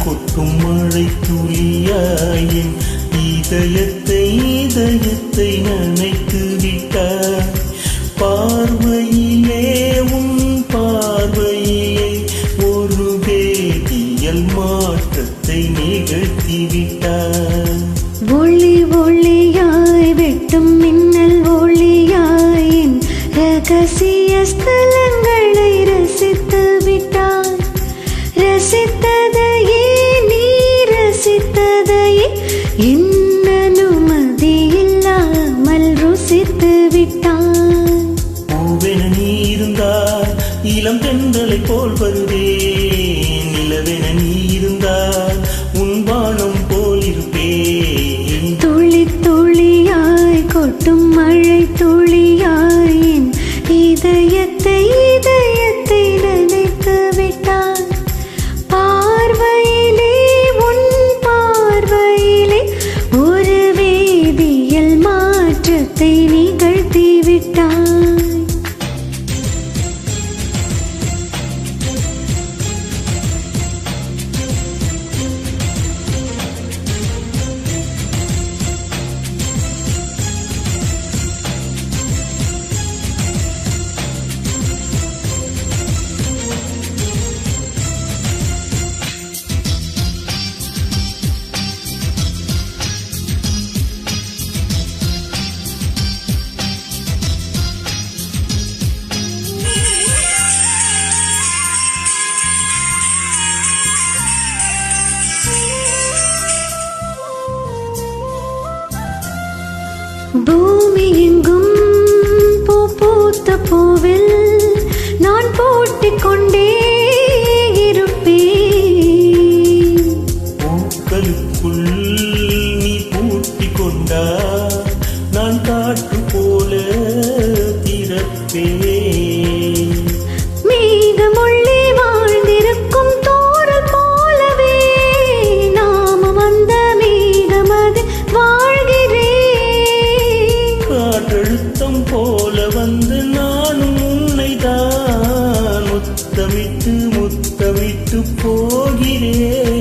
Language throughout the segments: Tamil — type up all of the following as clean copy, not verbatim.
கொட்டும் மழை துளியாயின் இதயத்தை நனைத்து விட்டாய். பார்வையிலே உன் பார்வையிலே ஒரு வேதியியல் மாற்றத்தை நிகழ்த்தி விட்டாய். ஒளி ஒளியாய் வெட்டும் மின்னல் ஒளியாயின் ரகசிய ஸ்தலங்களை ரசித்து விட்டாய். ரசித்ததையே நீ ரசித்ததையே என்ன அனுமதி இல்லாமல் ருசித்து விட்டாய். பூவென நீ இருந்தால் இளம் தென்றலை போல் வருவேன். நிலவென நீ இருந்தால் உன் வானம் போல் இருப்பேன். துளி துளியாய் கொட்டும் மழை துளியாயின் இதயத்தை நனைத்து விட்டாய். பார்வையிலே உன் பார்வையிலே ஒரு வேதியியல் மாற்றத்தை நிகழ்த்தி விட்டாய். பூமி எங்கும் பூ பூத்த பூவில் நான் போட்டிக் கொண்டே இருப்பேன். பூக்களுக்குள் நீ பூட்டிக் கொண்டா நான் காற்று போல திறப்பேன். மேகமுள்ளே வாழ்ந்திருக்கும் தோரல் போலவே நாமும் அந்த மேகமது வாழ்கிறேன். காற்றழுத்தம் போல வந்து நானும் உன்னை தான் முத்தமிட்டு போகிறேன்.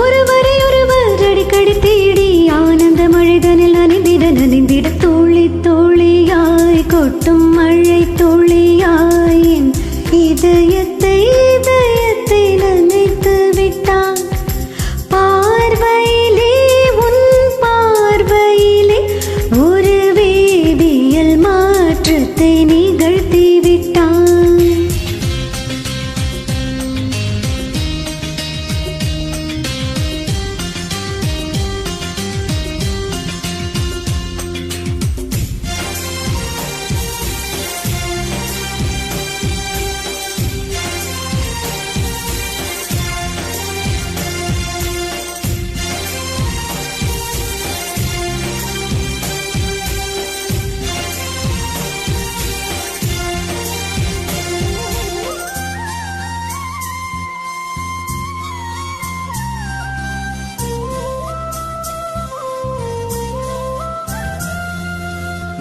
ஒருவரை ஒருவர் அடிக்கடி தேடி ஆனந்த மழைதனில் நனைந்திட தோழி தோழியாய் கொட்டும் மழை தோழியாயின் இதயத்தை நனைத்து விட்டான். பார்வையிலே உன் பார்வையிலே ஒரு வேதியியல் மாற்றத்தை நிகழ்த்தி விட்டான்.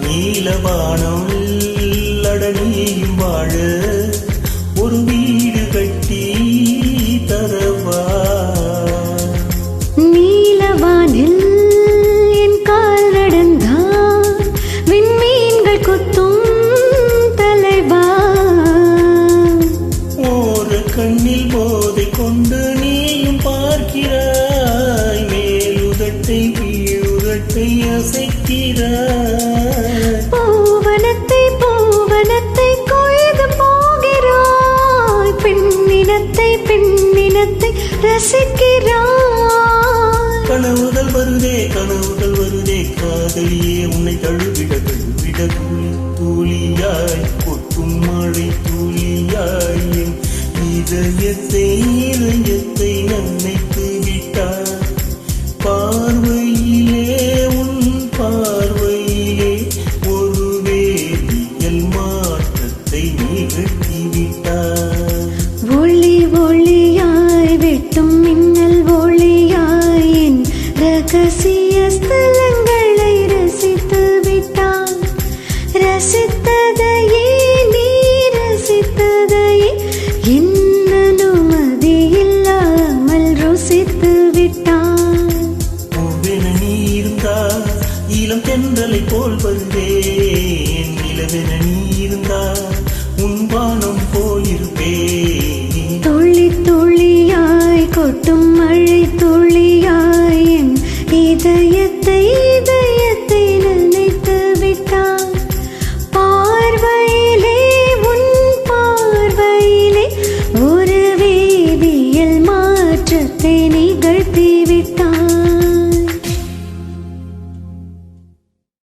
நீலவானம் அடனியும் வாழ ஒரு வீடு கட்டி தரவா. நீலவானில் என் கால் நடந்தால் விண்மீன்கள் கொத்தும் தலைவா. ஓர கண்ணில் போதை கொண்டு நீயும் பார்க்கிறாய். மேலுதட்டை கீழுதட்டை அசைக்கிறாய். பூவனத்தை கொய்து போகிறாய். பெண்ணினத்தை ரசிக்கிறாய். கனவுகள் வருதே காதலியே உன்னை தழுவிட தூளியாய் கொட்டும் மழை தூளியாய் இதயத்தை நனைத்து விட்டாய். பார்வையிலே உன் பார்வையிலே ஒரு வேதியியல் மாற்றத்தை நிகழ்த்தி விட்டாய். ஒளி ஒளியாய் வெட்டும் மின்னல் ஒளியாயின் ரகசிய ஸ்தலங்களை ரசித்து விட்டான். ரசித்ததையே நீ ரசித்ததையே என்ன அனுமதி இல்லாமல் இதயத்தை